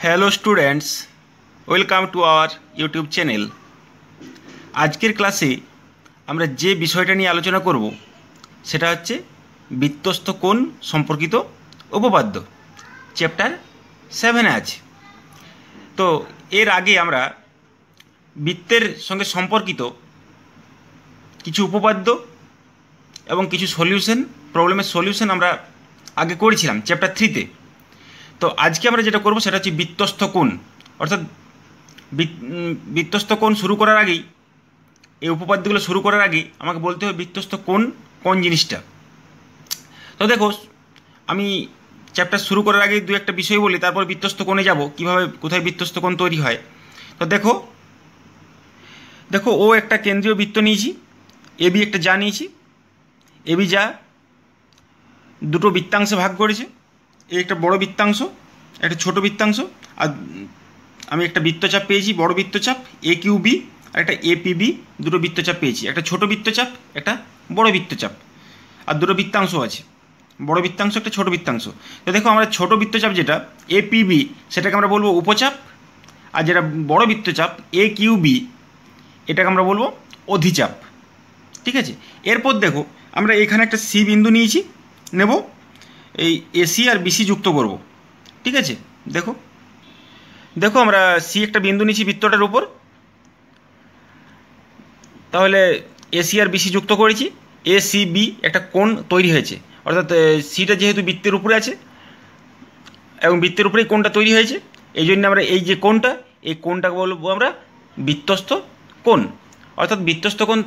Hello students, welcome to our YouTube channel. আজকের ক্লাসে আমরা যে বিষয়টা নিয়ে আলোচনা করব সেটা হচ্ছে বৃত্তস্থ কোণ সম্পর্কিত উপপাদ্য, চ্যাপ্টার 7-এ আছে। তো এর আগে আমরা বৃত্তের সঙ্গে সম্পর্কিত কিছু উপপাদ্য এবং কিছু প্রবলেমের সলিউশন আমরা আগে করেছিলাম চ্যাপ্টার 3-তে। তো আজকে আমরা যেটা করব সেটা হচ্ছে বৃত্তস্থ কোণ, অর্থাৎ বৃত্তস্থ কোণ শুরু করার আগেই, এই উপপাদ্যগুলো শুরু করার আগে আমাকে বলতে হবে বৃত্তস্থ কোণ কোন জিনিসটা। তো দেখো, আমি চ্যাপ্টার শুরু করার আগে দু একটা বিষয় বলি, তারপর বৃত্তস্থ কোণে যাব, কীভাবে কোথায় বৃত্তস্থ কোণ তৈরি হয়। তো দেখো ও একটা কেন্দ্রীয় বৃত্ত নিয়েছি, এবি একটা যা নিয়েছি। এবি যা দুটো বৃত্তাংশে ভাগ করেছে, এই একটা বড় বৃত্তাংশ, একটা ছোট বৃত্তাংশ, আর আমি একটা বৃত্তচাপ পেয়েছি, বড় বৃত্তচাপ এ কিউ বি, আর একটা এপিবি, দুটো বৃত্তচাপ পেয়েছি, একটা ছোট বৃত্তচাপ, একটা বড় বৃত্তচাপ, আর দুটো বৃত্তাংশ আছে, বড় বৃত্তাংশ একটা ছোট বৃত্তাংশ। তো দেখো, আমরা ছোট বৃত্তচাপ যেটা এপিবি সেটাকে আমরা বলবো উপচাপ, আর যেটা বড় বৃত্তচাপ এ কিউ বি এটাকে আমরা বলবো অধিচাপ। ঠিক আছে, এরপর দেখো আমরা এখানে একটা সি বিন্দু নিয়েছি, নেব এই এসি আর বিসি যুক্ত করব। ঠিক আছে, দেখো আমরা সি একটা বিন্দু নিয়েছি বৃত্তটার উপর, তাহলে এসি আর বিসি যুক্ত করেছি, এ সি বি একটা কোণ তৈরি হয়েছে, অর্থাৎ সিটা যেহেতু বৃত্তের উপরে আছে এবং বৃত্তের উপরেই কোণটা তৈরি হয়েছে, এই জন্য আমরা এই যে কোণটা, এই কোণটাকে বলবো আমরা বৃত্তস্থ কোণ। অর্থাৎ বৃত্তস্থ কোণ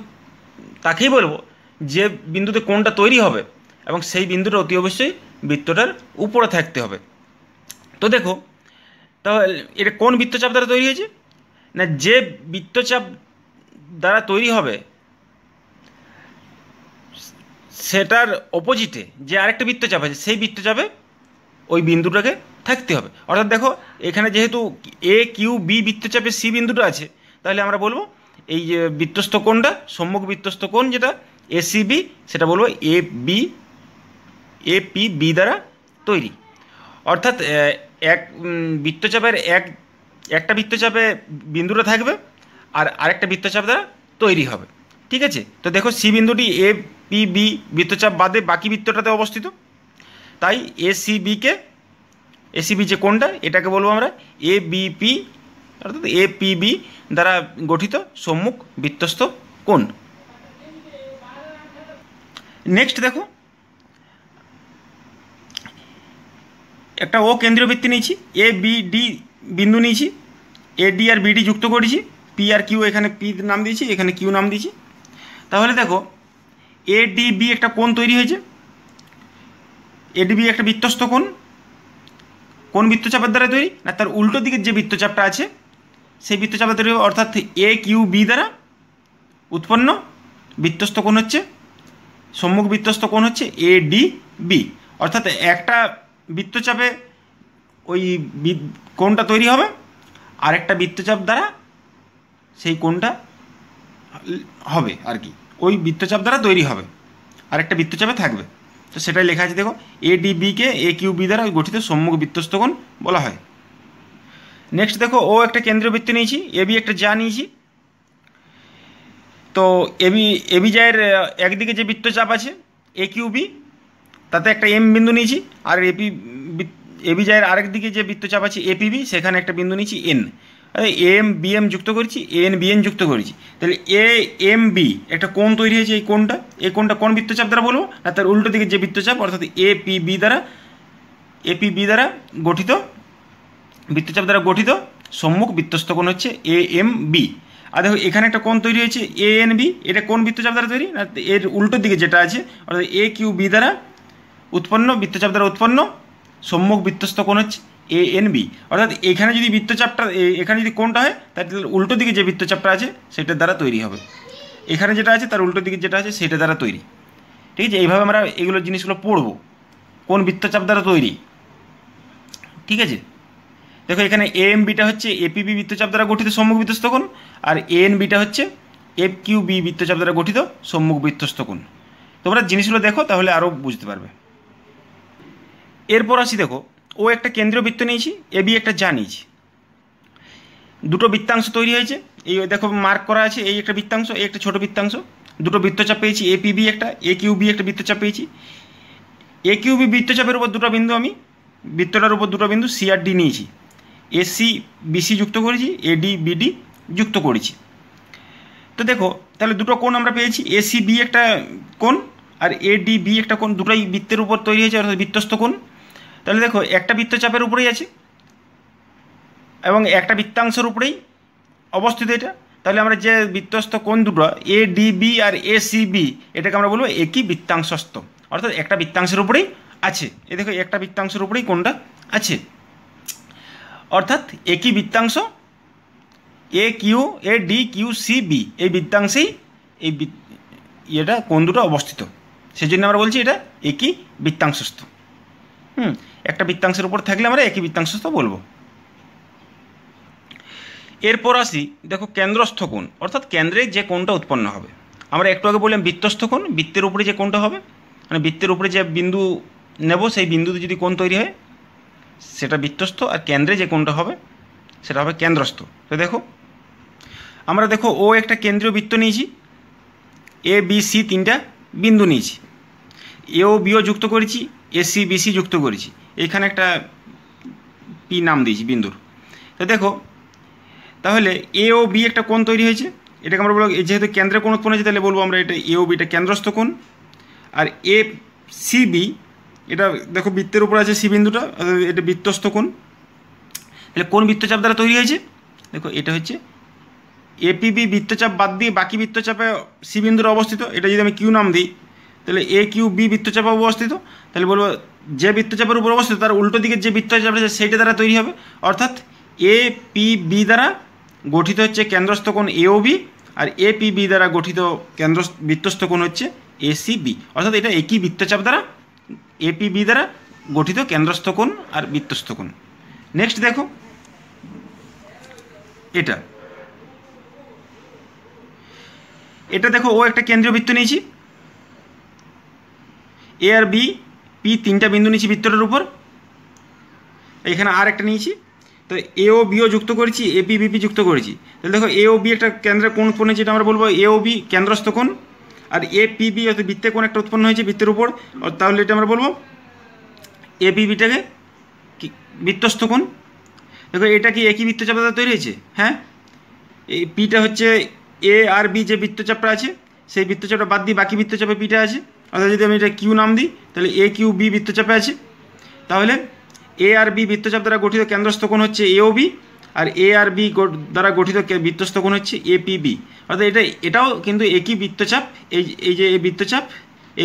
তাকেই বলবো যে বিন্দুতে কোণটা তৈরি হবে এবং সেই বিন্দুটা অতি অবশ্যই বৃত্তটার উপরে থাকতে হবে। তো দেখো, তাহলে এটা কোন বৃত্তচাপ দ্বারা তৈরি হয়েছে না, যে বৃত্তচাপ দ্বারা তৈরি হবে সেটার অপোজিটে যে আরেকটা বৃত্তচাপ আছে, সেই বৃত্তচাপে ওই বিন্দুটাকে থাকতে হবে। অর্থাৎ দেখো, এখানে যেহেতু এ কিউ বি বৃত্তচাপে সি বিন্দুটা আছে, তাহলে আমরা বলবো এই যে বৃত্তস্থ কোণটা, সম্মুখ বৃত্তস্থ কোণ যেটা এসিবি, সেটা বলবো এপিবি দ্বারা তৈরি। অর্থাৎ এক বৃত্তচাপের একটা বৃত্তচাপে বিন্দুটা থাকবে আর আরেকটা বৃত্তচাপ দ্বারা তৈরি হবে। ঠিক আছে, তো দেখো সি বিন্দুটি এ পি বি বৃত্তচাপ বাদে বাকি বৃত্তটাতে অবস্থিত, তাই এসিবি যে কোণটা এটাকে বলবো আমরা এবিপি, অর্থাৎ এপিবি দ্বারা গঠিত সম্মুখ বৃত্তস্থ কোণ। নেক্সট দেখো, একটা ও কেন্দ্রীয় বৃত্ত নিয়েছি, এ বি ডি বিন্দু নিয়েছি, এ ডি আর বিডি যুক্ত করেছি, পি আর কিউ, এখানে পি নাম দিয়েছি, এখানে কিউ নাম দিয়েছি। তাহলে দেখো এডিবি একটা কোণ তৈরি হয়েছে, এডিবি একটা বৃত্তস্থ কোণ। কোন বৃত্তচাপের দ্বারা তৈরি না, তার উল্টো দিকের যে বৃত্তচাপটা আছে সেই বৃত্তচাপের তৈরি হবে, অর্থাৎ এ কিউ বি দ্বারা উৎপন্ন বৃত্তস্থ কোণ হচ্ছে, সম্মুখ বৃত্তস্থ কোণ হচ্ছে এডিবি। অর্থাৎ একটা বৃত্তচাপে ওই কোণটা তৈরি হবে, আরেকটা বৃত্তচাপ দ্বারা সেই কোণটা হবে আর কি, ওই বৃত্তচাপ দ্বারা তৈরি হবে, আরেকটা বৃত্তচাপে থাকবে। তো সেটাই লেখা আছে, দেখো এডিবিকে এ কিউ বি দ্বারা গঠিত সম্মুখ বৃত্তস্থ কোণ বলা হয়। নেক্সট দেখো, ও একটা কেন্দ্রীয় বৃত্ত নিয়েছি, এবি একটা যা নিয়েছি। তো এবি জায়ের একদিকে যে বৃত্তচাপ আছে এ কিউ বি, তাতে একটা এম বিন্দু নিয়েছি, আর এবি জায়ের আরেক দিকে যে বৃত্তচাপ আছে এপিবি, সেখানে একটা বিন্দু নিয়েছি এন, এম বি এম যুক্ত করেছি, এন বি এন যুক্ত করেছি। তাহলে এ এম বি একটা কোণ তৈরি হয়েছে, এই কোণটা কোন বৃত্তচাপ দ্বারা বলবো না, তার উল্টো দিকে যে বৃত্তচাপ, অর্থাৎ এপিবি দ্বারা গঠিত বৃত্তচাপ দ্বারা গঠিত সম্মুখ বৃত্তস্থ কোণ হচ্ছে এ এম বি। আর দেখো এখানে একটা কোণ তৈরি হয়েছে এ এন বি, এটা কোন বৃত্তচাপ দ্বারা তৈরি না, এর উল্টো দিকে যেটা আছে, অর্থাৎ এ কিউ বি দ্বারা উৎপন্ন বৃত্তচাপ দ্বারা উৎপন্ন সম্মুখ বৃত্তস্থ কোণ হচ্ছে এ এন বি। অর্থাৎ এখানে যদি বৃত্তচাপটা, এখানে যদি কোণটা হয়, তাহলে উল্টো দিকে যে বৃত্তচাপটা আছে সেটার দ্বারা তৈরি হবে, এখানে যেটা আছে তার উল্টো দিকে যেটা আছে সেটা দ্বারা তৈরি। ঠিক আছে, এইভাবে আমরা এগুলো জিনিসগুলো পড়বো, কোন বৃত্তচাপ দ্বারা তৈরি। ঠিক আছে, দেখো এখানে এ এম বিটা হচ্ছে এপিবি বৃত্তচাপ দ্বারা গঠিত সম্মুখ বৃত্তস্থ কোণ, আর এ এন বিটা হচ্ছে এফ কিউ বি বৃত্তচাপ দ্বারা গঠিত সম্মুখ বৃত্তস্থ কোণ। তোমরা জিনিসগুলো দেখো, তাহলে আরও বুঝতে পারবে। এরপর আসি, দেখো ও একটা কেন্দ্রীয় বৃত্ত নিয়েছি, এবি একটা যা নিয়েছি, দুটো বৃত্তাংশ তৈরি হয়েছে। এই দেখো মার্ক করা আছে, এই একটা বৃত্তাংশ, এই একটা ছোটো বৃত্তাংশ, দুটো বৃত্তচাপ পেয়েছি, এপিবি একটা, এ কিউবি একটা বৃত্তচাপ পেয়েছি। এ কিউবি বৃত্তচাপের উপর দুটো বিন্দু, আমি বৃত্তটার উপর দুটো বিন্দু সি আর ডি নিয়েছি, এসি বিসি যুক্ত করেছি, এডি বিডি যুক্ত করেছি। তো দেখো তাহলে দুটো কোণ আমরা পেয়েছি, এসি বি একটা কোণ আর এডি বি একটা কোণ, দুটোই বৃত্তের উপর তৈরি হয়েছে, অর্থাৎ বৃত্তস্থ কোণ। তাহলে দেখো একটা বৃত্তচাপের উপরেই আছে এবং একটা বৃত্তাংশের উপরেই অবস্থিত এটা। তাহলে আমরা যে বৃত্তস্থ কোণ দুটো এ ডি বি আর এ সি বি, এটাকে আমরা বলবো একই বৃত্তাংশস্থ, অর্থাৎ একটা বৃত্তাংশের উপরেই আছে। এ দেখো একটা বৃত্তাংশের উপরেই কোণটা আছে, অর্থাৎ একই বৃত্তাংশ A Q, A D Q C B, এই বৃত্তাংশেই এই এটা কোণ দুটো অবস্থিত, সেই জন্য আমরা বলছি এটা একই বৃত্তাংশস্থ। একটা বৃত্তাংশের উপর থাকলে আমরা একই বৃত্তাংশস্থ বলবো। এরপর আসি, দেখো কেন্দ্রস্থ কোণ, অর্থাৎ কেন্দ্রে যে কোণটা উৎপন্ন হবে। আমরা একটু আগে বললাম বৃত্তস্থ কোণ, বৃত্তের উপরে যে কোণটা হবে, মানে বৃত্তের উপরে যে বিন্দু নেব সেই বিন্দুতে যদি কোণ তৈরি হয় সেটা বৃত্তস্থ, আর কেন্দ্রে যে কোণটা হবে সেটা হবে কেন্দ্রস্থ। তো দেখো আমরা দেখো ও একটা কেন্দ্রীয় বৃত্ত নিয়েছি, এ বি সি তিনটা বিন্দু নিয়েছি, এও বিও যুক্ত করেছি, এসি বিসি যুক্ত করেছি, এইখানে একটা পি নাম দিয়েছি বিন্দুর। তো দেখো তাহলে এ ও বি একটা কোণ তৈরি হয়েছে, এটাকে আমরা বলবো, যেহেতু কেন্দ্রে কোণ উৎপন্ন হয়েছে তাহলে বলবো আমরা এটা এ ও বিটা কেন্দ্রস্থ কোণ। আর এ সি বি এটা দেখো বৃত্তের উপর আছে সি বিন্দুটা, এটা বৃত্তস্থ কোণ। তাহলে কোন বৃত্তচাপ দ্বারা তৈরি হয়েছে, দেখো এটা হচ্ছে এপিবি বৃত্তচাপ বাদ দিয়ে বাকি বৃত্তচাপে সি বিন্দুর অবস্থিত, এটা যদি আমি কিউ নাম দিই তাহলে এ কিউ বি বৃত্তচাপে অবস্থিত, তাহলে বলবো যে বৃত্তচাপের উপর অবস্থিত তার উল্টো দিকে যে বৃত্তচাপ আছে সেইটা দ্বারা তৈরি হবে, অর্থাৎ এ পি বি দ্বারা গঠিত হচ্ছে কেন্দ্রস্থ কোণ এও বি, আর এ পি বি দ্বারা গঠিত বৃত্তস্থ কোণ হচ্ছে এসি বি, অর্থাৎ এটা একই বৃত্তচাপ দ্বারা এপি বি দ্বারা গঠিত কেন্দ্রস্থ কোণ আর বৃত্তস্থ কোণ। নেক্সট দেখো এটা, এটা দেখো ও একটা কেন্দ্রীয় বৃত্ত নিয়েছি, এ আর বি পি তিনটা বিন্দু নিয়েছি বৃত্তটার উপর, এখানে আর একটা নিয়েছি। তো এ ও বিও যুক্ত করেছি, এপি বিপি যুক্ত করেছি। তাহলে দেখো এ ও বি একটা কেন্দ্রের কোণ উৎপন্ন হয়েছে, এটা আমরা বলবো এ ও বি কেন্দ্রস্থ কোণ, আর এ পি বি অর্থাৎ বৃত্তে কোণ একটা উৎপন্ন হয়েছে বৃত্তের উপর, তাহলে এটা আমরা বলবো এ পি বিটাকে বৃত্তস্থ কোণ। দেখো এটা কি একই বৃত্তচাপ দ্বারা তৈরি হয়েছে, হ্যাঁ, এই পিটা হচ্ছে এ আর বি যে বৃত্তচাপটা আছে সেই বৃত্তচাপটা বাদ দিয়ে বাকি বৃত্তচাপে পিটা আছে, অর্থাৎ যদি আমি এটা কিউ নাম দিই তাহলে এ কিউ বি বৃত্তচাপে আছে। তাহলে এ আর বি বৃত্তচাপ দ্বারা গঠিত কেন্দ্রস্থ কোণ হচ্ছে এও বি, আর এ আর বি দ্বারা গঠিত বৃত্তস্থ কোণ হচ্ছে এপিবি, অর্থাৎ এটাও কিন্তু একই বৃত্তচাপ, এই যে এই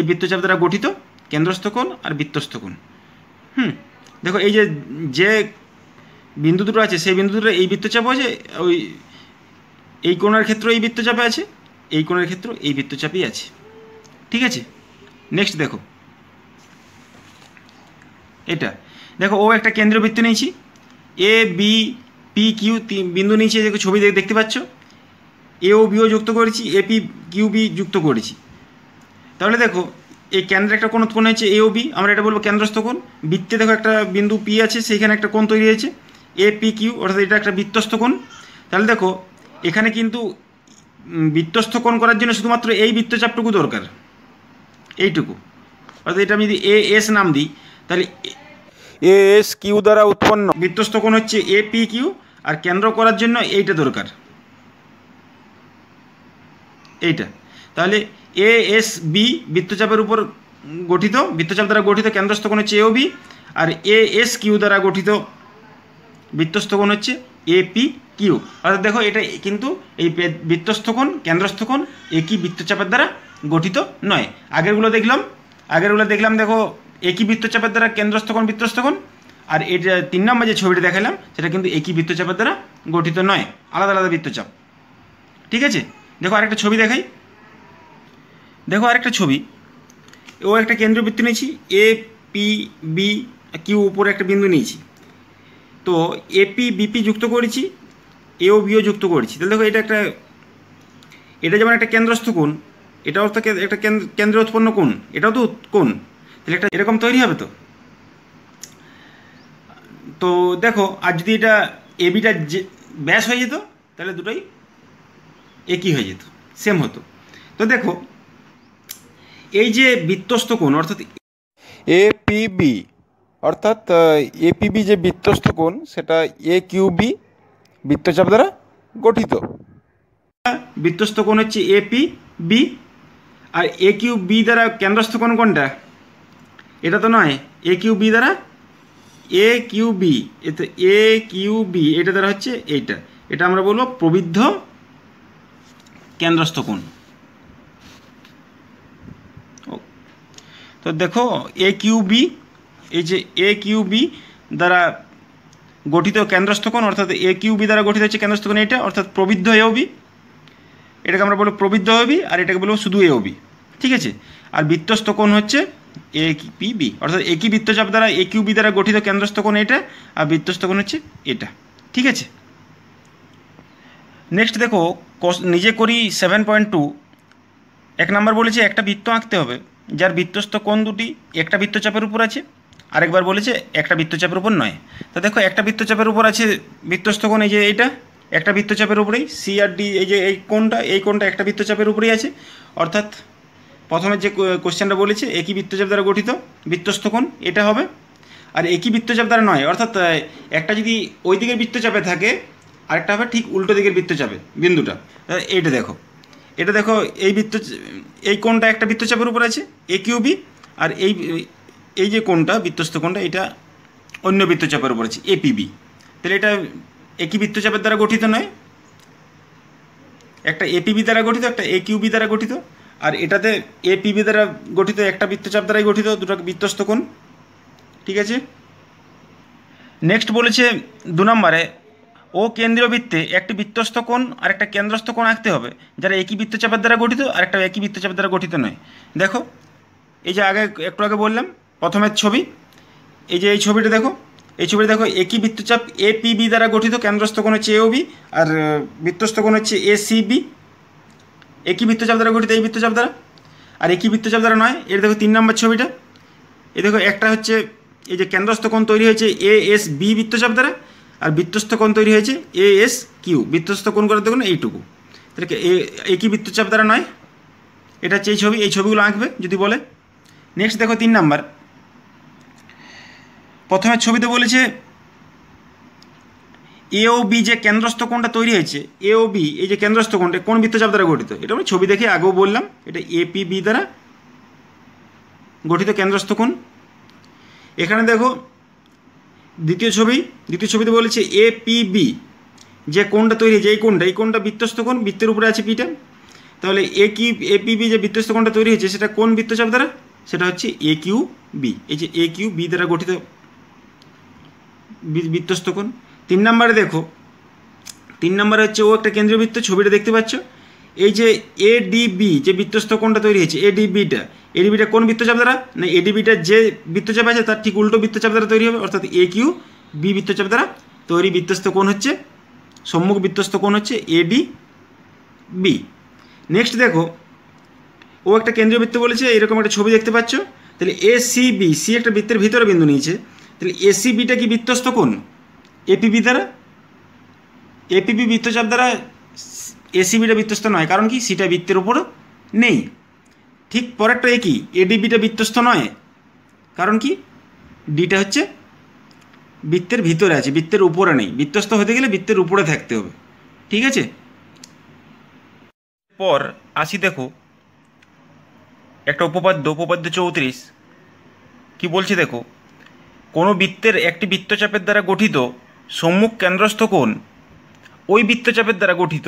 বৃত্তচাপ দ্বারা গঠিত কেন্দ্রস্থ কোণ আর বৃত্তস্থ কোণ। দেখো এই যে বিন্দু দুটো আছে সেই বিন্দু দুটো এই বৃত্তচাপ আছে, ওই এই কোণের ক্ষেত্রে এই বৃত্তচাপে আছে, এই কোণের ক্ষেত্রে এই বৃত্তচাপই আছে, ঠিক আছে। নেক্সট দেখো এটা, দেখো ও একটা কেন্দ্রীয় বৃত্ত নিয়েছি, এ বি পি কিউ বিন্দু নিয়েছি, দেখো ছবি দেখতে পাচ্ছ, এ ও বিও যুক্ত করেছি, এপি কিউ বি যুক্ত করেছি। তাহলে দেখো এই কেন্দ্রে একটা কোণ উৎপন্ন হয়েছে এ ও বি, আমরা এটা বলবো কেন্দ্রস্থ কোণ। বৃত্তে দেখো একটা বিন্দু পি আছে, সেইখানে একটা কোণ তৈরি হয়েছে এ পি কিউ, অর্থাৎ এটা একটা বৃত্তস্থ কোণ। তাহলে দেখো এখানে কিন্তু বৃত্তস্থ কোণ করার জন্য শুধুমাত্র এই বৃত্তচাপটুকু দরকার, এইটুকু, অর্থাৎ এটা আমি যদি এ এস নাম দিই তাহলে এ এস কিউ দ্বারা উৎপন্ন বৃত্তস্থ কোণ হচ্ছে এ পি কিউ, আর কেন্দ্র করার জন্য এইটা দরকার, এইটা। তাহলে এ এস বি বৃত্তচাপের উপর গঠিত, বৃত্তচাপ দ্বারা গঠিত কেন্দ্রস্থ কোণ হচ্ছে এও বি, আর এ এস কিউ দ্বারা গঠিত বৃত্তস্থ কোণ হচ্ছে এ পি কিউ, অর্থাৎ দেখো এটা কিন্তু এই বৃত্তস্থ কোণ কেন্দ্রস্থ কোণ একই বৃত্তচাপের দ্বারা গঠিত নয়। আগেরগুলো দেখলাম দেখো একই বৃত্তচাপের দ্বারা কেন্দ্রস্থ কোণ বৃত্তস্থ কোণ, আর এটা 3 নম্বর যে ছবিটা দেখালাম সেটা কিন্তু একই বৃত্তচাপের দ্বারা গঠিত নয়, আলাদা আলাদা বৃত্তচাপ, ঠিক আছে। দেখো আরেকটা ছবি দেখাই, দেখো আরেকটা ছবি, ও একটা কেন্দ্রীয় বৃত্ত নিয়েছি, এ পি বি কিউ উপরে একটা বিন্দু নিয়েছি, তো এপি বিপি যুক্ত করেছি, এও বিও যুক্ত করেছি। তাহলে দেখো এটা যেমন একটা কেন্দ্রস্থ কোণ, এটাও তো একটা কেন্দ্রে উৎপন্ন কোণ, এটাও তো কোণ, তাহলে একটা এরকম তৈরি হবে। তো তো দেখো আর যদি এটা এবিটা যে ব্যাস হয়ে যেত তাহলে দুটোই একই হয়ে যেত, সেম হতো। তো দেখো এই যে বৃত্তস্থ কোণ অর্থাৎ এপিবি, অর্থাৎ এপিবি যে বৃত্তস্থ কোণ সেটা এ কিউবি বৃত্তচাপ দ্বারা গঠিত। বৃত্তস্থ কোণ হচ্ছে এপি বি, আর এ কিউ বি দ্বারা কেন্দ্রস্থ কোণ কোনটা? এটা তো নয়, এ কিউ বি দ্বারা এ কিউ বি, এতে এ কিউ বি এটা দ্বারা হচ্ছে এইটা, এটা আমরা বলবো প্রবৃদ্ধ কেন্দ্রস্থ কোণ। তো দেখো এ কিউ বি, এই যে এ কিউ বি দ্বারা গঠিত কেন্দ্রস্থ কোণ অর্থাৎ এ কিউ বি দ্বারা গঠিত হচ্ছে কেন্দ্রস্থ কোণ এটা, অর্থাৎ প্রবৃদ্ধ এও বি, এটাকে আমরা বলবো প্রবৃদ্ধ এও বি, আর এটাকে বলবো শুধু এও বি, ঠিক আছে। আর বৃত্তস্থ কোণ হচ্ছে এ পি বি, অর্থাৎ একই বৃত্তচাপ দ্বারা এ কিউ বি দ্বারা গঠিত কেন্দ্রস্থ কোণ এটা, আর বৃত্তস্থ কোণ হচ্ছে এটা, ঠিক আছে। নেক্সট দেখো নিজে করি 7.2, 1 নম্বর বলেছে একটা বৃত্ত আঁকতে হবে যার বৃত্তস্থ কোণ দুটি একটা বৃত্তচাপের উপর আছে, আরেকবার বলেছে একটা বৃত্তচাপের উপর নয়। তো দেখো একটা বৃত্তচাপের উপর আছে বৃত্তস্থ কোণ, এই যে এইটা একটা বৃত্তচাপের উপরেই, সি আর ডি এই যে এই কোণটা একটা বৃত্তচাপের উপরেই আছে, অর্থাৎ প্রথমে যে কোশ্চেনটা বলেছে একই বৃত্তচাপ দ্বারা গঠিত বৃত্তস্থ কোণ এটা হবে। আর একই বৃত্তচাপ দ্বারা নয়, অর্থাৎ একটা যদি ওই দিকের বৃত্তচাপে থাকে আরেকটা হবে ঠিক উল্টো দিকের বৃত্তচাপে বিন্দুটা। এইটা দেখো, এটা দেখো এই কোণটা একটা বৃত্তচাপের উপর আছে এ কিউ বি, আর এই যে কোণটা বৃত্তস্থ কোণটা এটা অন্য বৃত্তচাপের উপর আছে এপিবি, তাহলে এটা একই বৃত্তচাপের দ্বারা গঠিত নয়, একটা এপিবি দ্বারা গঠিত, একটা এ কিউবি দ্বারা গঠিত, আর এটাতে এপিবি দ্বারা গঠিত একটা বৃত্তচাপ দ্বারাই গঠিত, দুটো বৃত্তস্থ কোণ, ঠিক আছে। নেক্সট বলেছে 2 নম্বরে ও কেন্দ্রীয় বৃত্তে একটি বৃত্তস্থ কোণ আর একটা কেন্দ্রস্থ কোণ আঁকতে হবে যারা একই বৃত্তচাপের দ্বারা গঠিত আর একটা একই বৃত্তচাপের দ্বারা গঠিত নয়। দেখো এই যে একটু আগে বললাম প্রথমের ছবি, এই যে এই ছবিটা দেখো, এই ছবিটা দেখো একই বৃত্তচাপ এপিবি দ্বারা গঠিত কেন্দ্রস্থ কোণ হচ্ছে এওবি, আর বৃত্তস্থ কোণ হচ্ছে এসিবি, একই বৃত্তচাপ দ্বারা গঠিত এই বৃত্তচাপ দ্বারা, আর একই বৃত্তচাপ দ্বারা নয়। এর দেখো 3 নম্বর ছবিটা, এই দেখো একটা হচ্ছে এই যে কেন্দ্রস্থ কোণ তৈরি হয়েছে এ এস বি বৃত্তচাপ দ্বারা, আর বৃত্তস্থ কোণ তৈরি হয়েছে এ এস কিউ, বৃত্তস্থ কোণ করে দেখুন এইটুকু, তাহলে একই বৃত্তচাপ দ্বারা নয়। এটা হচ্ছে এই ছবি, এই ছবিগুলো আঁকবে যদি বলে। নেক্সট দেখো 3 নাম্বার, প্রথমের ছবিতে বলেছে এও বি যে কেন্দ্রস্থ কোণটা তৈরি হয়েছে, এও বি এই যে কেন্দ্রস্থ কোণটা কোন বৃত্তচাপ দ্বারা গঠিত, এটা আমরা ছবি দেখে আগেও বললাম, এটা এপিবি দ্বারা গঠিত কেন্দ্রস্থ কোণ। এখানে দেখো দ্বিতীয় ছবিতে বলেছে এপিবি যে কোণটা তৈরি হয়েছে এই কোণটা বৃত্তস্থ কোণ, বৃত্তের উপরে আছে পিটা, তাহলে এপিবি যে বৃত্তস্থ কোণটা তৈরি হয়েছে সেটা কোন বৃত্তচাপ দ্বারা, সেটা হচ্ছে এ কিউ বি, এই যে এ কিউ বি দ্বারা গঠিত বৃত্তস্থ কোণ। 3 নম্বরে দেখো 3 নম্বরে হচ্ছে ও একটা কেন্দ্রীয় বৃত্ত, ছবিটা দেখতে পাচ্ছ, এই যে এডিবি যে বৃত্তস্থ কোণটা তৈরি হয়েছে এডিবিটা কোন বৃত্তচাপ দ্বারা, না এডিবিটা যে বৃত্তচাপ আছে তার ঠিক উল্টো বৃত্তচাপ দ্বারা তৈরি হবে, অর্থাৎ এ কিউ বি বৃত্তচাপ দ্বারা তৈরি বৃত্তস্থ কোণ হচ্ছে সম্মুখ বৃত্তস্থ কোণ হচ্ছে এডি বি। নেক্সট দেখো ও একটা কেন্দ্রীয় বৃত্ত বলেছে, এরকম একটা ছবি দেখতে পাচ্ছ, তাহলে এসিবি, সি একটা বৃত্তের ভিতরে বিন্দু নিয়েছে, তাহলে এসিবিটা কি বৃত্তস্থ কোণ এপিবি দ্বারা, এপিবি বৃত্তচাপ দ্বারা এসিবিটা বৃত্তস্থ নয়, কারণ কি সিটা বৃত্তের উপর নেই। ঠিক পরেরটা একই, এডিবিটা বৃত্তস্থ নয়, কারণ কি ডিটা হচ্ছে বৃত্তের ভিতরে আছে, বৃত্তের উপরে নেই, বৃত্তস্থ হতে গেলে বৃত্তের উপরে থাকতে হবে, ঠিক আছে। পর আসি দেখো একটা উপপাদ্য 34 কি বলছে দেখো, কোনো বৃত্তের একটি বৃত্তচাপের দ্বারা গঠিত সম্মুখ কেন্দ্রস্থ কোণ ওই বৃত্তচাপের দ্বারা গঠিত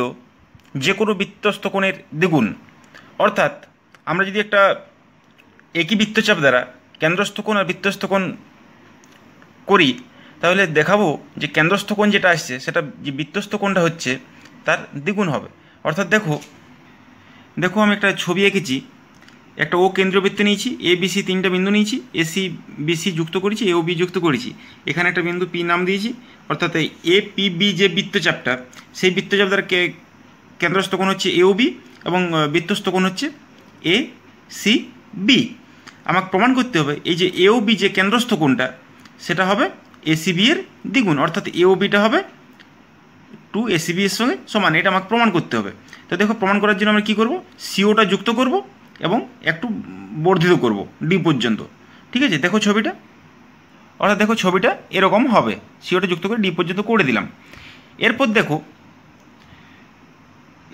যে কোনো বৃত্তস্থ কোণের দ্বিগুণ। অর্থাৎ আমরা যদি একটা একই বৃত্তচাপ দ্বারা কেন্দ্রস্থ কোণ আর বৃত্তস্থ কোণ করি তাহলে দেখাবো যে কেন্দ্রস্থ কোণ যেটা আসছে সেটা যে বৃত্তস্থ কোণটা হচ্ছে তার দ্বিগুণ হবে। অর্থাৎ দেখো আমি একটা ছবি এঁকেছি, একটা ও কেন্দ্রীয় বৃত্ত নিয়েছি, এ বিসি 3টা বিন্দু নিয়েছি, এসি বিসি যুক্ত করেছি, এ ও বি যুক্ত করেছি, এখানে একটা বিন্দু পি নাম দিয়েছি, অর্থাৎ এ পি বি যে বৃত্তচাপটা সেই বৃত্তচাপ দ্বারা কেন্দ্রস্থ কোণ হচ্ছে এ ও বি এবং বৃত্তস্থ কোণ হচ্ছে এ সি বি। আমাকে প্রমাণ করতে হবে এই যে এ ও বি যে কেন্দ্রস্থ কোণটা সেটা হবে এসিবি এর দ্বিগুণ, অর্থাৎ এওবিটা হবে 2 এসিবি এর সঙ্গে সমান। এটা আমাকে প্রমাণ করতে হবে। তো দেখো প্রমাণ করার জন্য আমরা কী করব, সিওটা যুক্ত করব এবং একটু বর্ধিত করব ডি পর্যন্ত। ঠিক আছে, দেখো ছবিটা, অর্থাৎ দেখো ছবিটা এরকম হবে, সিওটা যুক্ত করে ডি পর্যন্ত করে দিলাম। এরপর দেখো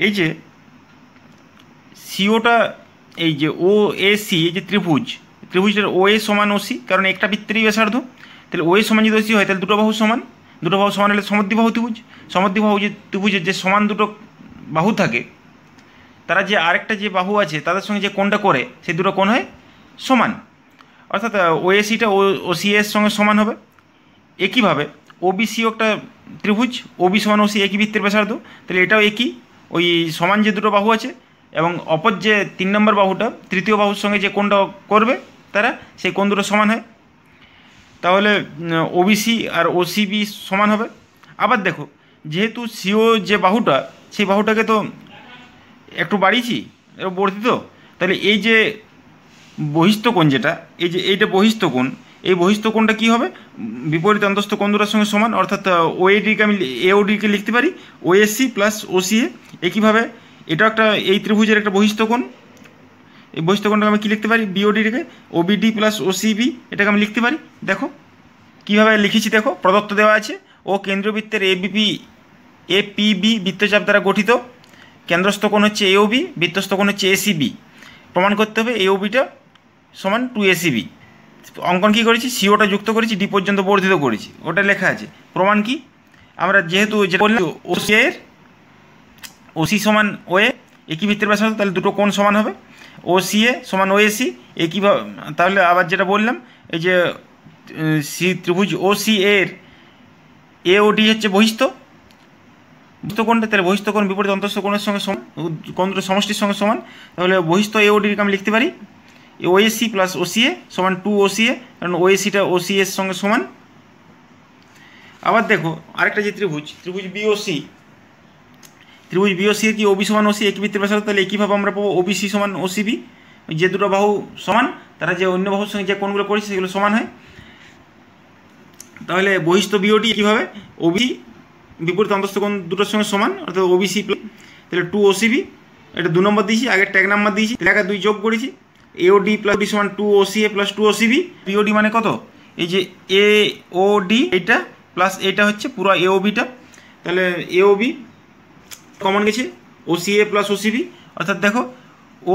এই যে সিওটা, এই যে ও এ সি, এই যে ত্রিভুজের ও এ সমান ওসি, কারণ একটা বৃত্তেরই ব্যাসার্ধ, তাহলে ও এ সমান যদি ওসি হয় তাহলে দুটো বাহু সমান, দুটো বাহু সমান হলে সমদ্বিবাহু ত্রিভুজ। সমদ্বিবাহু যে ত্রিভুজের যে সমান দুটো বাহু থাকে, তারা যে আরেকটা যে বাহু আছে তাদের সঙ্গে যে কোণটা করে সেই দুটো কোণ হয় সমান, অর্থাৎ ওএসিটা ওসি এর সঙ্গে সমান হবে। একইভাবে ওবিসিও একটা ত্রিভুজ, ওবি সমান ওসি, একই বৃত্তের ব্যাসার্ধ, তাহলে এটাও একই, ওই সমান যে দুটো বাহু আছে এবং অপর যে 3 নম্বর বাহুটা তৃতীয় বাহুর সঙ্গে যে কোণটা করবে তারা, সেই কোণ দুটো সমান হয়। তাহলে ওবিসি আর ওসিবি সমান হবে। আবার দেখো যেহেতু সিও যে বাহুটা, সেই বাহুটাকে তো একটু বাড়িয়েছি, একটু বর্ধিত, তাহলে এই যে বহিস্থ কোণ যেটা, এই যে এইটা বহিস্থ কোণ, এই বহিস্থ কোণটা কী হবে, বিপরীত অন্তস্থ কোণ দুটোর সঙ্গে সমান, অর্থাৎ ওএডিকে আমি এওডিকে লিখতে পারি ওএসসি প্লাস ওসিএ। একইভাবে এটাও একটা এই ত্রিভুজের একটা বহিস্থ কোণ, এই বহিস্থ কোণটাকে আমি কী লিখতে পারি, বিওডিকে ওবিডি প্লাস ওসিবি, এটাকে আমি লিখতে পারি। দেখো কীভাবে লিখেছি, দেখো প্রদত্ত দেওয়া আছে, ও কেন্দ্রীয় বৃত্তের এপিবি বৃত্তচাপ দ্বারা গঠিত, কেন্দ্রস্থ কোণ হচ্ছে এওবি, বৃত্তস্থ কোণ হচ্ছে এসিবি। প্রমাণ করতে হবে এওবিটা সমান 2 এসিবি। অঙ্কন কী করেছি, সিওটা যুক্ত করেছি, ডি পর্যন্ত বর্ধিত করেছি, ওটা লেখা আছে। প্রমাণ কি, আমরা যেহেতু যেটা বললাম ওসি এর ওসি সমান ওএ, একই বৃত্তের ব্যাসার্ধ, তাহলে দুটো কোণ সমান হবে। ওসিএ সমান ওএসি, একইভাবে তাহলে আবার যেটা বললাম, এই যে সি ত্রিভুজ ওসি এর এওডি হচ্ছে বহিস্থ কোণটা, তাহলে বহিস্থ কোণ বিপরীত অন্তস্থ কোণের সঙ্গে সমান, কোণ দুটো সমষ্টির সঙ্গে সমান, তাহলে বহিস্থ এওডিকে আমি লিখতে পারি ওএসি প্লাস ওসিএ সমান 2 ওসিএ, কারণ ওএসিটা ওসি এর সঙ্গে সমান। আবার দেখো আরেকটা যে ত্রিভুজ বিওসি, ত্রিভুজ বিওসি এর কি ওবি সমান ওসি, একই বৃত্তের ব্যাসার্ধ, তাহলে একইভাবে আমরা পাবো ওবিসি সমান ওসিবি। যে দুটো বাহু সমান তারা যে অন্য বাহুর সঙ্গে যে কোণগুলো করেছে সেগুলো সমান হয়। তাহলে বহিস্থ বিওডি কীভাবে, ওবি বিপরীত অন্তস্থ কোণ দুটোর সঙ্গে সমান, অর্থাৎ ওবিসি, তাহলে 2 ওসিবি, এটা 2 নম্বর দিয়েছি, আগের ট্যাগ নাম্বার দিয়েছি, তাহলে 2 যোগ করেছি, এওডি প্লাস বি সমান 2 ওসিএ প্লাস 2 ওসিবি। বিওডি মানে কত, এই যে এওডি এইটা প্লাস এইটা হচ্ছে পুরো এওবিটা, তাহলে এওবি কমন গেছে, ওসিএ প্লাস ওসিবি, অর্থাৎ দেখো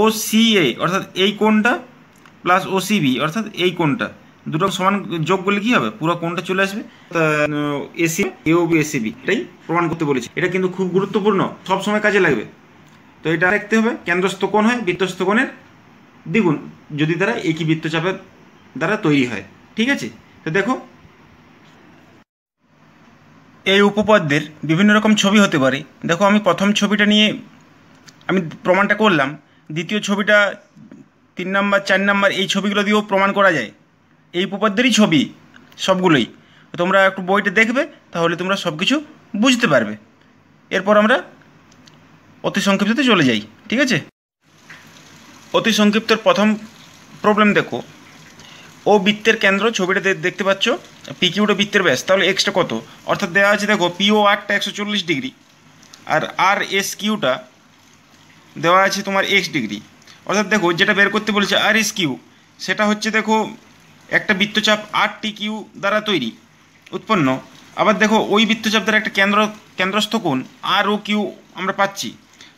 ওসিএ অর্থাৎ এই কোণটা প্লাস ওসিবি অর্থাৎ এই কোণটা, দুটো সমান যোগ করলে কী হবে, পুরো কোণটা চলে আসবে। এসি এওবি এসিবি, এটাই প্রমাণ করতে বলেছি। এটা কিন্তু খুব গুরুত্বপূর্ণ, সব সময় কাজে লাগবে। তো এটা দেখতে হবে, কেন্দ্রস্থ কোণ হয় বৃত্তস্থ কোণের দ্বিগুণ যদি তারা একই বৃত্তচাপের দ্বারা তৈরি হয়। ঠিক আছে, তো দেখো এই উপপাদ্যের বিভিন্ন রকম ছবি হতে পারে। দেখো আমি প্রথম ছবিটা নিয়ে আমি প্রমাণটা করলাম, দ্বিতীয় ছবিটা 3 নাম্বার 4 নাম্বার এই ছবিগুলো দিয়েও প্রমাণ করা যায়। এই উপপাদ্যেরই ছবি সবগুলোই, তোমরা একটু বইটা দেখবে তাহলে তোমরা সব কিছু বুঝতে পারবে। এরপর আমরা অতি সংক্ষিপ্ততে চলে যাই। ঠিক আছে, অতি সংক্ষিপ্তর প্রথম প্রবলেম দেখো, ও বৃত্তের কেন্দ্র, ছবিটা দেখতে পাচ্ছ, পি কিউটা বৃত্তের ব্যাস, তাহলে এক্সটা কত, অর্থাৎ দেওয়া আছে দেখো পিও আরটা 140 ডিগ্রি আর আর এস কিউটা দেওয়া আছে তোমার এক্স ডিগ্রি, অর্থাৎ দেখো যেটা বের করতে বলেছে আর এস কিউ, সেটা হচ্ছে দেখো একটা বৃত্তচাপ আর টি কিউ দ্বারা তৈরি উৎপন্ন। আবার দেখো ওই বৃত্তচাপ দ্বারা একটা কেন্দ্রস্থ কোণ আর ও কিউ আমরা পাচ্ছি,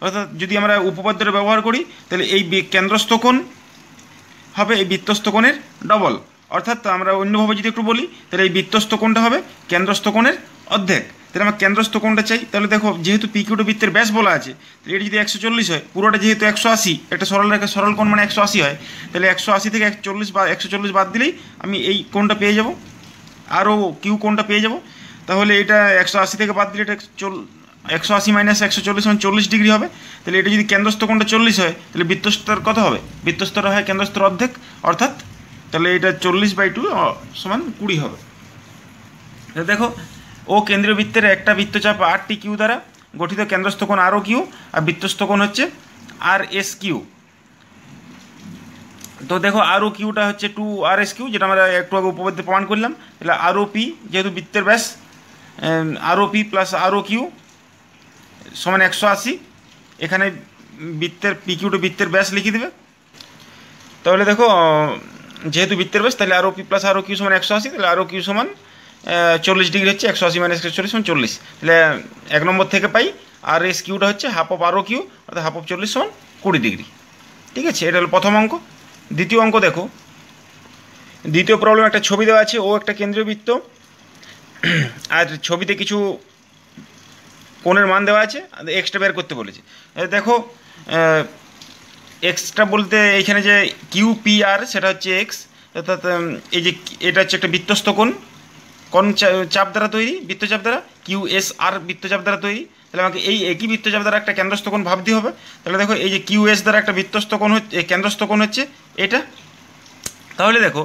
অর্থাৎ যদি আমরা উপপাদ্যটা ব্যবহার করি তাহলে এই কেন্দ্রস্থ কোণ হবে এই বৃত্তস্থ কোণের ডবল, অর্থাৎ আমরা অন্যভাবে যদি একটু বলি তাহলে এই বৃত্তস্থ কোণটা হবে কেন্দ্রস্থ কোণের অর্ধেক। তাহলে আমার কেন্দ্রস্থ কোণটা চাই, তাহলে দেখো যেহেতু পি কিউটা বৃত্তের ব্যাস বলা আছে, তাহলে এটা যদি 140 হয়, পুরোটা যেহেতু 180, একটা সরল কোণ মানে 180 হয়, তাহলে 180 থেকে 140 বাদ দিলেই আমি এই কোণটা পেয়ে যাব, আরও কিউ কোণটা পেয়ে যাব। তাহলে এটা 180 থেকে বাদ দিলে এটা 180 মাইনাস 140 মানে 40 ডিগ্রি হবে। তাহলে এটা যদি কেন্দ্রস্থ কোণটা 40 হয়, তাহলে বৃত্তস্তর কত হবে, বৃত্তস্তর হয় কেন্দ্রস্তর অর্ধেক, অর্থাৎ তাহলে এটা 40/2 সমান 20 হবে। দেখো ও কেন্দ্রীয় বৃত্তের একটা বৃত্তচাপ আর টি কিউ দ্বারা গঠিত, কেন্দ্রস্থ কোণ আর ও কিউ আর বৃত্তস্থ কোণ হচ্ছে আর এস কিউ। তো তো দেখো আর ও কিউটা হচ্ছে 2RS কিউ, যেটা আমরা একটু আগে উপপাদ্যে প্রমাণ করলাম। তাহলে আর ও পি যেহেতু বৃত্তের ব্যাস, আর ও পি প্লাস আর ও কিউ সমান 180। এখানে বৃত্তের পি কিউটা বৃত্তের ব্যাস লিখে দেবে। তাহলে দেখো যেহেতু বৃত্তের ব্যাস, তাহলে আর ও পি প্লাস আর ও কিউ সমান 180। তাহলে আর ও কিউ সমান 40 ডিগ্রি হচ্ছে, 180 মাইনাস 140 সমান 40। তাহলে 1 নম্বর থেকে পাই আর এস কিউটা হচ্ছে half of R O Q, অর্থাৎ হাফ অফ 40 সমান 20 ডিগ্রি। ঠিক আছে, এটা হলো প্রথম অঙ্ক। দ্বিতীয় অঙ্ক দেখো, দ্বিতীয় প্রবলেম একটা ছবি দেওয়া আছে, ও একটা কেন্দ্রীয় বৃত্ত, আর ছবিতে কিছু কোণের মান দেওয়া আছে, এক্সটা বের করতে বলেছে। দেখো এক্সটা বলতে এইখানে যে কিউ পি আর সেটা হচ্ছে এক্স, অর্থাৎ এই যে এটা হচ্ছে একটা বৃত্তস্থ কোণ, কোন চাপ দ্বারা তৈরি, বৃত্তচাপ দ্বারা, কিউ এস আর বৃত্তচাপ দ্বারা তৈরি। তাহলে আমাকে এই একই বৃত্তচাপ দ্বারা একটা কেন্দ্রস্থ কোণ ভাবতে হবে। তাহলে দেখো এই যে কিউ এস দ্বারা একটা বৃত্তস্থ কোণ হচ্ছে, কেন্দ্রস্থ কোণ হচ্ছে এটা। তাহলে দেখো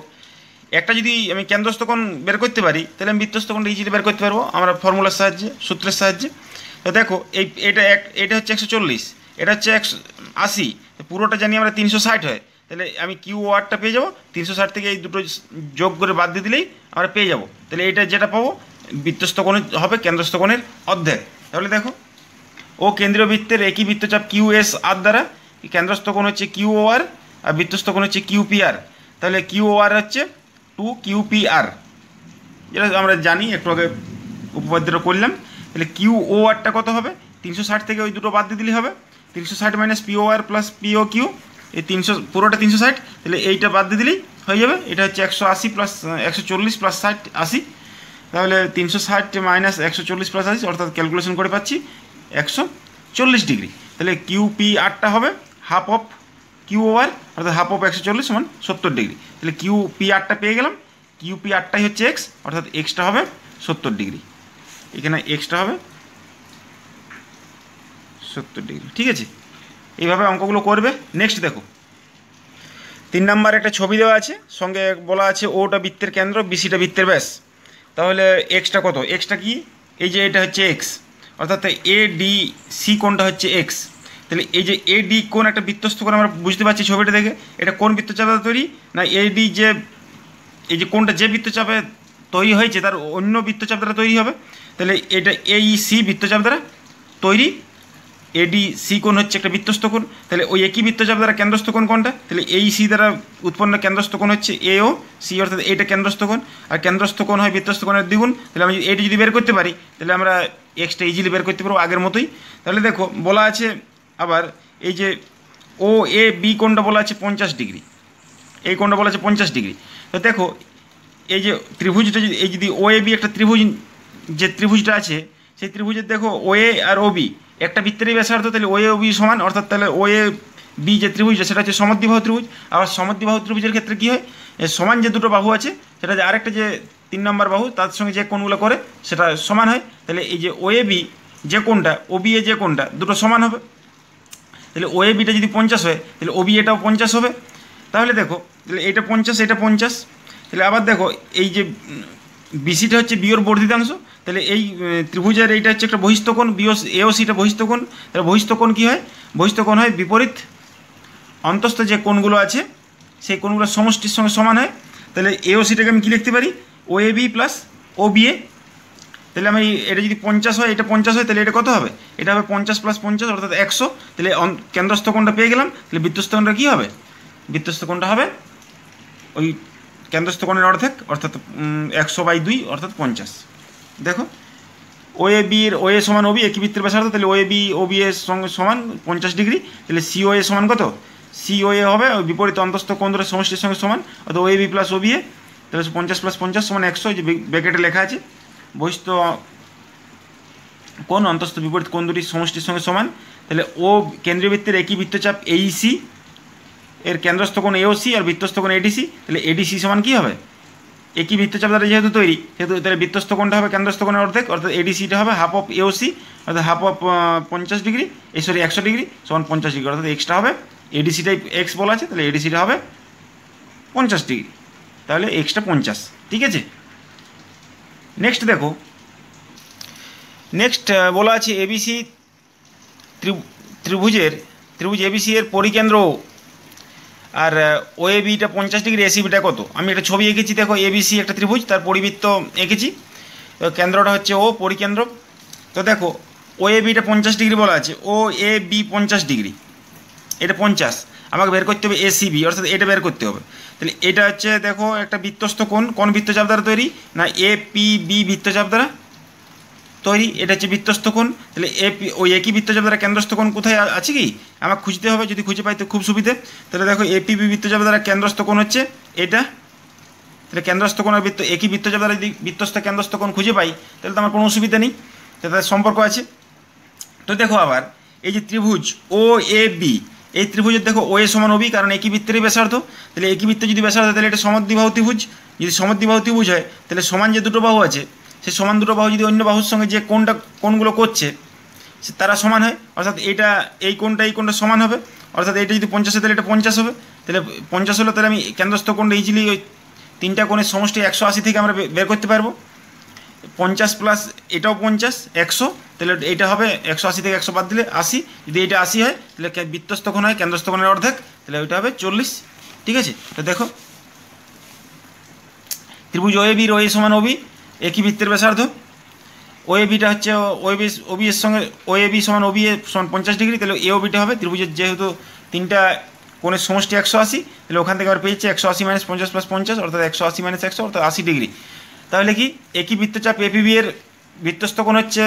একটা যদি আমি কেন্দ্রস্থ কোণ বের করতে পারি, তাহলে আমি বৃত্তস্থ কোণটা ইজিলি বের করতে পারবো আমরা ফর্মুলার সাহায্যে, সূত্রের সাহায্যে। তো দেখো এটা হচ্ছে 140, এটা হচ্ছে 180, পুরোটা জানি আমরা 360 হয়। তাহলে আমি কিউ ওয়ারটা পেয়ে যাবো, 360 থেকে এই দুটো যোগ করে বাদ দিয়ে দিলেই আমরা পেয়ে যাবো। তাহলে এটা যেটা পাবো বৃত্তস্থ কোণের হবে কেন্দ্রস্থ কোণের অর্ধেক। তাহলে দেখো ও কেন্দ্রীয় বৃত্তের একই বৃত্তচাপ কিউ এস আর দ্বারা কেন্দ্রস্থ কোণ হচ্ছে কিউ ও আর, আর বৃত্তস্থ কোণ হচ্ছে কিউ পি আর। তাহলে কিউ ও আর হচ্ছে 2 কিউ পি আর, যেটা আমরা জানি, একটু আগে উপপাদ্যটা করলাম। তাহলে কিউ ও আরটা কত হবে, 360 থেকে ওই দুটো বাদ দিয়ে দিলেই হবে, 360 মাইনাস পিও আর প্লাস পিও কিউ, এই 300 পুরোটা 360, তাহলে এইটা বাদ দিয়ে দিলেই হয়ে যাবে। এটা হচ্ছে 180 প্লাস 140 প্লাস 60 80। তাহলে 360 মাইনাস 140 প্লাস 80, অর্থাৎ ক্যালকুলেশন করে পাচ্ছি 140 ডিগ্রি। তাহলে কিউ পি আরটা হবে হাফ অফ কিউ ও আর, অর্থাৎ হাফ অফ 140 সমান 70 ডিগ্রি। তাহলে কিউ পি আরটা পেয়ে গেলাম, কিউ পি আরটাই হচ্ছে এক্স, অর্থাৎ এক্সটা হবে 70 ডিগ্রি, এখানে এক্সটা হবে 70 ডিগ্রি। ঠিক আছে, এইভাবে অঙ্কগুলো করবে। নেক্সট দেখো 3 নাম্বার একটা ছবি দেওয়া আছে, সঙ্গে বলা আছে ওটা বৃত্তের কেন্দ্র, বিসিটা বৃত্তের ব্যাস। তাহলে এক্সটা কত, এক্সটা কি, এই যে এটা হচ্ছে এক্স, অর্থাৎ এ ডি সি কোণটা হচ্ছে এক্স। তাহলে এই যে এ ডি কোণ একটা বৃত্তস্থ কোণ, আমরা বুঝতে পারছি ছবিটা দেখে এটা কোন বৃত্তচাপ দ্বারা তৈরি, না এ ডি যে এই যে কোণটা যে বৃত্তচাপে তৈরি হয়েছে তার অন্য বৃত্তচাপ দ্বারা তৈরি হবে। তাহলে এটা এই সি বৃত্তচাপ দ্বারা তৈরি, এডি সি কোণ হচ্ছে একটা বৃত্তস্থ কোণ। তাহলে ওই একই বৃত্তচাপ দ্বারা কেন্দ্রস্থ কোণ কোনটা, তাহলে এই সি দ্বারা উৎপন্ন কেন্দ্রস্থ কোণ হচ্ছে এ ও সি, অর্থাৎ এইটা কেন্দ্রস্থ কোণ, আর কেন্দ্রস্থ কোণ হয় বৃত্তস্থ কোণের দ্বিগুণ। তাহলে আমি এটি যদি বের করতে পারি, তাহলে আমরা এক্সটা ইজিলি বের করতে পারবো আগের মতোই। তাহলে দেখো বলা আছে আবার এই যে ও এ বি কোণটা বলা আছে 50 ডিগ্রি, এই কোণটা বলা আছে 50 ডিগ্রি। তো দেখো এই যে ত্রিভুজটা যদি এই যদি ও এ বি একটা ত্রিভুজ, যে ত্রিভুজটা আছে সেই ত্রিভুজের দেখো ও এ আর ও বি একটা বৃত্তেরই ব্যাসার্ধ, তাহলে ও এ ও বি সমান, অর্থাৎ তাহলে ও এ বি যে ত্রিভুজটা সেটা হচ্ছে সমদ্বিবাহু ত্রিভুজ। আবার সমদ্বিবাহু ত্রিভুজের ক্ষেত্রে কী হয়, সমান যে দুটো বাহু আছে সেটা যে আরেকটা যে 3 নম্বর বাহু তার সঙ্গে যে কোণগুলো করে সেটা সমান হয়। তাহলে এই যে ও এ বি যে কোণটা, ও বি এ যে কোণটা, দুটো সমান হবে। তাহলে ও এ বিটা যদি 50 হয়, তাহলে ও বি এটাও 50 হবে। তাহলে দেখো তাহলে এটা 50 এটা 50। তাহলে আবার দেখো এই যে বিসিটা হচ্ছে বিওর বর্ধিতাংশ, তাহলে এই ত্রিভুজের এইটা হচ্ছে একটা বহিস্থ কোণ, বিও এও সিটা বহিস্থ কোণ। তাহলে বহিস্থ কোণ কী হয়, বহিস্থ কোণ হয় বিপরীত অন্তস্থ যে কোণগুলো আছে সেই কোণগুলো সমষ্টির সঙ্গে সমান হয়। তাহলে এও সিটাকে আমি কী লিখতে পারি, ও A B plus O B A. তাহলে আমি এটা যদি 50 হয়, এটা 50 হয়, তাহলে এটা কত হবে, এটা হবে 50 প্লাস 50 অর্থাৎ 100। তাহলে কেন্দ্রস্থ কোণটা পেয়ে গেলাম। তাহলে বৃত্তস্থ কোণটা কী হবে, বৃত্তস্থ কোণটা হবে ওই কেন্দ্রস্থ কোণের অর্ধেক, অর্থাৎ 100/2 অর্থাৎ 50। দেখো ও এ বি এর ও এ সমান ও বি একই বৃত্তের ব্যাসার্ধ, তাহলে ও এ বি ও বি এর সঙ্গে সমান 50 ডিগ্রি। তাহলে সি ও এ সমান কত, সি ও এ হবে ওই বিপরীত অন্তস্থ কোণ দুটোর সমষ্টির সঙ্গে সমান, অর্থাৎ ও A B plus O B A. তাহলে 50 প্লাস 50 সমান 100, যে ব্র্যাকেটে লেখা আছে বহিস্থ কোণ অন্তস্থ বিপরীত কোণ দুটির সমষ্টির সঙ্গে সমান। তাহলে ও কেন্দ্রীয় বৃত্তের একই বৃত্তচাপ এইসি এর কেন্দ্রস্থ কোণ এওসি আর বৃত্তস্থ কোণ এডিসি। তাহলে এডিসি সমান কী হবে, একই বৃত্তচাপ দ্বারা যেহেতু তৈরি সেহেতু তাহলে বৃত্তস্থ কোণটা হবে কেন্দ্রস্থ কোণের অর্ধেক, অর্থাৎ এডিসিটা হবে হাফ অফ এওসি, অর্থাৎ হাফ অফ 50 ডিগ্রি, 100 ডিগ্রি সমান 50 ডিগ্রি, অর্থাৎ এক্সটা হবে, এডিসিটাই এক্স বলা আছে, তাহলে এডিসিটা হবে 50 ডিগ্রি। তাহলে এক্সটা 50। ঠিক আছে, নেক্সট দেখো, নেক্সট বলা আছে এবিসি ত্রিভুজ এবিসি এর পরিকেন্দ্র আর OA beta 50 degree, AC beta কত? আমি একটা ছবি এঁকেছি, দেখো এবিসি একটা ত্রিভুজ, তার পরিবৃত্ত এঁকেছি, তো কেন্দ্রটা হচ্ছে ও, পরিকেন্দ্র। তো দেখো ওএ বিটা 50 ডিগ্রি বলা আছে, ও এ বি 50 ডিগ্রি, এটা 50, আমাকে বের করতে হবে এসিবি, অর্থাৎ এটা বের করতে হবে। তাহলে এটা হচ্ছে দেখো একটা বৃত্তস্থ কোণ, কোন বৃত্তচাপ দ্বারা তৈরি? না এপিবি বৃত্তচাপ দ্বারা তৈরি, এটা হচ্ছে বৃত্তস্থ কোণ। তাহলে ওই একই বৃত্তচাপ দ্বারা কেন্দ্রস্থ কোণ কোথায় আছে কি আমাকে খুঁজতে হবে, যদি খুঁজে পাই তো খুব সুবিধে। তাহলে দেখো এপিবি বৃত্তচাপ দ্বারা কেন্দ্রস্থ কোণ হচ্ছে এটা, তাহলে কেন্দ্রস্থ কোণের একই বৃত্তচাপ দ্বারা যদি বৃত্তস্থ কেন্দ্রস্থ কোণ খুঁজে পাই তাহলে তো আমার কোনো অসুবিধা নেই, তাদের সম্পর্ক আছে। তো দেখো আবার এই যে ত্রিভুজ ও এ বি, এই ত্রিভুজের দেখো ও এ সমান ওবি, কারণ একই বৃত্তেরই ব্যাসার্ধ। তাহলে একই বৃত্তে যদি ব্যাসার্ধ, তাহলে এটা সমদ্বিবাহু ত্রিভুজ। যদি সমদ্বিবাহু ত্রিভুজ হয় তাহলে সমান যে দুটো বাহু আছে, সেই সমান দুটো বাহু যদি অন্য বাহুর সঙ্গে যে কোণগুলো করছে তারা সমান হয়, অর্থাৎ এটা এই কোণটা সমান হবে, অর্থাৎ এটা যদি 50 হয় তাহলে এটা 50 হবে। তাহলে 50 হলো, তাহলে আমি কেন্দ্রস্থ কোণটা ইজিলি ওই তিনটা কোণের সমষ্টি 180 থেকে আমরা বের করতে পারবো। 50 প্লাস এটাও 50, 100, তাহলে এইটা হবে 180 থেকে 100 বাদ দিলে 80, যদি এটা 80 হয় তাহলে বৃত্তস্থ কোণ হয় কেন্দ্রস্থ কোণের অর্ধেক, তাহলে ওইটা হবে 40। ঠিক আছে, তো দেখো ত্রিভুজ ও এ বির ও এ সমান ওবি, একই বৃত্তের ব্যাসার্ধ। ও এ বিটা হচ্ছে ওবি এর সঙ্গে ও এ বি সমান ওবি এ সমান 50 ডিগ্রি, তাহলে এ ও বিটা হবে ত্রিভুজের যেহেতু তিনটা কোণের সমষ্টি 180, তাহলে ওখান থেকে আবার পেয়েছে 180 মাইনাস 50 প্লাস 50, অর্থাৎ 180 মাইনাস 100, অর্থাৎ 80 ডিগ্রি। তাহলে কি একই বৃত্তচাপ এপিবি এর বৃত্তস্থ কোণ হচ্ছে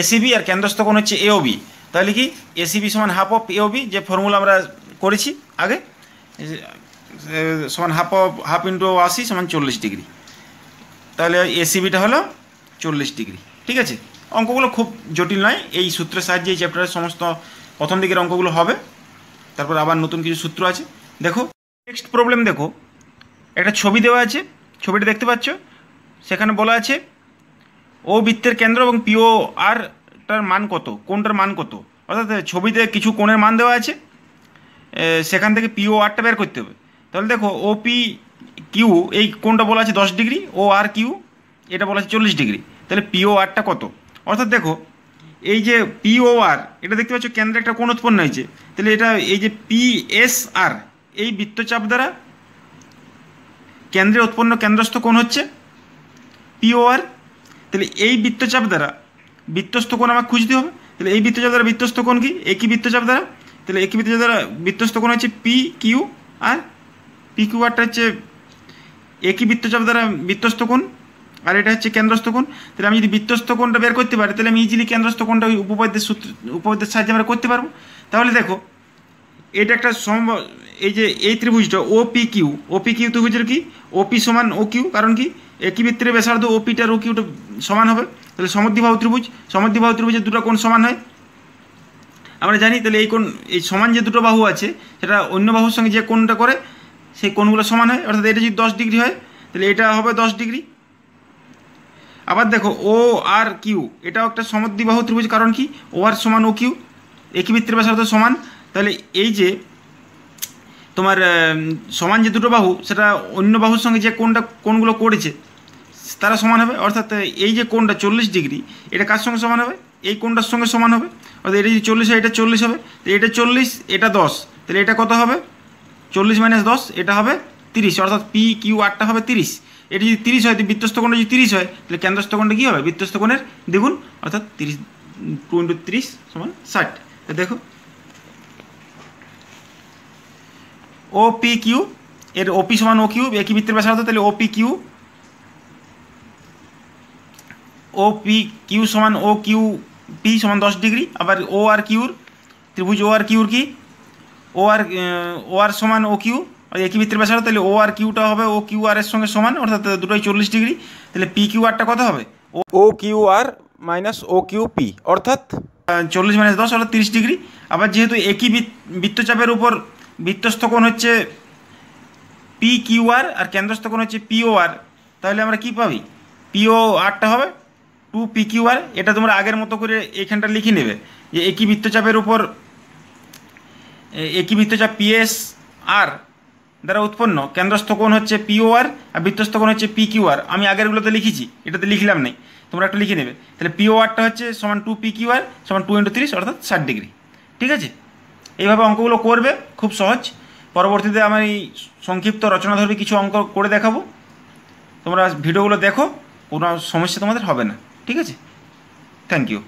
এসিবি আর কেন্দ্রস্থ কোণ হচ্ছে এওবি। তাহলে কি এসিবি সমান হাফ অফ এওবি, যে ফর্মুলা আমরা করেছি আগে, সমান হাফ ইন্টু 80 সমান 40 ডিগ্রি। তাহলে এসিবিটা হলো 40 ডিগ্রি। ঠিক আছে, অঙ্কগুলো খুব জটিল নয়, এই সূত্রের সাহায্যে এই চ্যাপ্টারের সমস্ত প্রথম দিকের অঙ্কগুলো হবে, তারপর আবার নতুন কিছু সূত্র আছে। দেখো নেক্সট প্রবলেম, দেখো একটা ছবি দেওয়া আছে, ছবিটা দেখতে পাচ্ছ, সেখানে বলা আছে ও বৃত্তের কেন্দ্র এবং পিও আরটার মান কত, কোনটার মান কত, অর্থাৎ ছবিতে কিছু কোণের মান দেওয়া আছে, সেখান থেকে পিও আরটা বের করতে হবে। তাহলে দেখো ওপি কিউ, এই কোণটা বলা আছে 10 ডিগ্রি, ও আর কিউ এটা বলা আছে 40 ডিগ্রি, তাহলে পিও আরটা কত? অর্থাৎ দেখো এই যে পিও আর, এটা দেখতে পাচ্ছ কেন্দ্রে একটা কোণ উৎপন্ন হয়েছে, তাহলে এটা এই যে পিএস আর, এই বৃত্তচাপ দ্বারা কেন্দ্রে উৎপন্ন কেন্দ্রস্থ কোণ হচ্ছে পিও আর। তাহলে এই বৃত্তচাপ দ্বারা বৃত্তস্থ কোণ আমাকে খুঁজতে হবে। তাহলে এই বৃত্তচাপ দ্বারা বৃত্তস্থ কোণ কি? একই বৃত্তচাপ দ্বারা, তাহলে একই বৃত্তচাপ দ্বারা বৃত্তস্থ কোণ হচ্ছে P Q R, P Q আরটা হচ্ছে একই বৃত্তচাপ দ্বারা বৃত্তস্থ কোণ, আর এটা হচ্ছে কেন্দ্রস্থ কোণ। তাহলে আমি যদি বৃত্তস্থ কোণটা বের করতে পারি তাহলে আমি ইজিলি কেন্দ্রস্থ কোণটা ওই উপপাদ্যের সাহায্যে আমরা করতে পারবো। তাহলে দেখো এটা একটা এই যে এই ত্রিভুজটা ওপি কিউ ত্রিভুজের কি ওপি সমান ও কিউ, কারণ কি একই বৃত্তের ব্যাসার্ধ ওপিটার ও কিউটা সমান হবে। তাহলে সমদ্বিবাহু ত্রিভুজের দুটো কোণ সমান হয় আমরা জানি। তাহলে এই সমান যে দুটো বাহু আছে সেটা অন্য বাহুর সঙ্গে যে কোণটা করে সেই কোণগুলো সমান হয়, অর্থাৎ এটা যদি 10 ডিগ্রি হয় তাহলে এটা হবে 10 ডিগ্রি। আবার দেখো ও আর কিউ, এটাও একটা সমদ্বিবাহু ত্রিভুজ, কারণ কি ও আর সমান ও কিউ, একই বৃত্তের ব্যাসার্ধ সমান। তাহলে এই যে তোমার সমান যে দুটো বাহু সেটা অন্য বাহুর সঙ্গে যে কোণগুলো করেছে তারা সমান হবে, অর্থাৎ এই যে কোণটা 40 ডিগ্রি এটা কার সঙ্গে সমান হবে? এই কোণটার সঙ্গে সমান হবে, অর্থাৎ এটা যদি 40 হয় এটা 40 হবে, তো এটা 40 এটা 10, তাহলে এটা কত হবে? 40 মাইনাস 10 এটা হবে 30, অর্থাৎ পি কিউ আরটা হবে 30। এটা যদি 30 হয়, বৃত্তস্থ কোণটা যদি 30 হয় তাহলে কেন্দ্রস্থ কোণটা কী হবে? বৃত্তস্থ কোণের দ্বিগুণ, অর্থাৎ 30 2 × 30 সমান 60। তো দেখো ও পি কিউ, এর ওপি সমান ও কিউ, একই বৃত্তের ব্যাসার্ধ, তাহলে ওপি কিউ সমান ও কিউ পি সমান 10 ডিগ্রি। আবার ও আর কিউর ত্রিভুজ ও আর কিউর কি ও আর সমান ও কিউ, একই বৃত্তের ব্যাসার্ধ, তাহলে ও আর কিউটা হবে ও কিউ আর এর সঙ্গে সমান, অর্থাৎ দুটোই 40 ডিগ্রি। তাহলে পি কিউ আরটা কত হবে? O Q R minus O Q P, অর্থাৎ 40 মাইনাস 10 অর্থাৎ 30 ডিগ্রি। আবার যেহেতু একই বৃত্তচাপের উপর বৃত্তস্থ কোণ হচ্ছে পি কিউ আর আর কেন্দ্রস্থ কোণ হচ্ছে পিও আর, তাহলে আমরা কি পাবি? পিও আরটা হবে 2 পি কিউ আর। এটা তোমরা আগের মতো করে এখানটা লিখে নেবে যে একই বৃত্তচাপের উপর একই বৃত্তচাপ পিএস আর দ্বারা উৎপন্ন কেন্দ্রস্থ কোণ হচ্ছে পিও আর আর বৃত্তস্থ কোণ হচ্ছে পি কিউ আর। আমি আগেরগুলোতে লিখেছি, এটাতে লিখলাম নাই, তোমরা একটু লিখে নেবে। তাহলে পিও আরটা হচ্ছে সমান 2 পি কিউ আর সমান 2 × 30 অর্থাৎ 60 ডিগ্রি। ঠিক আছে, এইভাবে অঙ্কগুলো করবে, খুব সহজ। পরবর্তীতে আমার এই সংক্ষিপ্ত রচনাধর্মী কিছু অঙ্ক করে দেখাবো, তোমরা ভিডিওগুলো দেখো, কোনো সমস্যা তোমাদের হবে না। ঠিক আছে, থ্যাংক ইউ।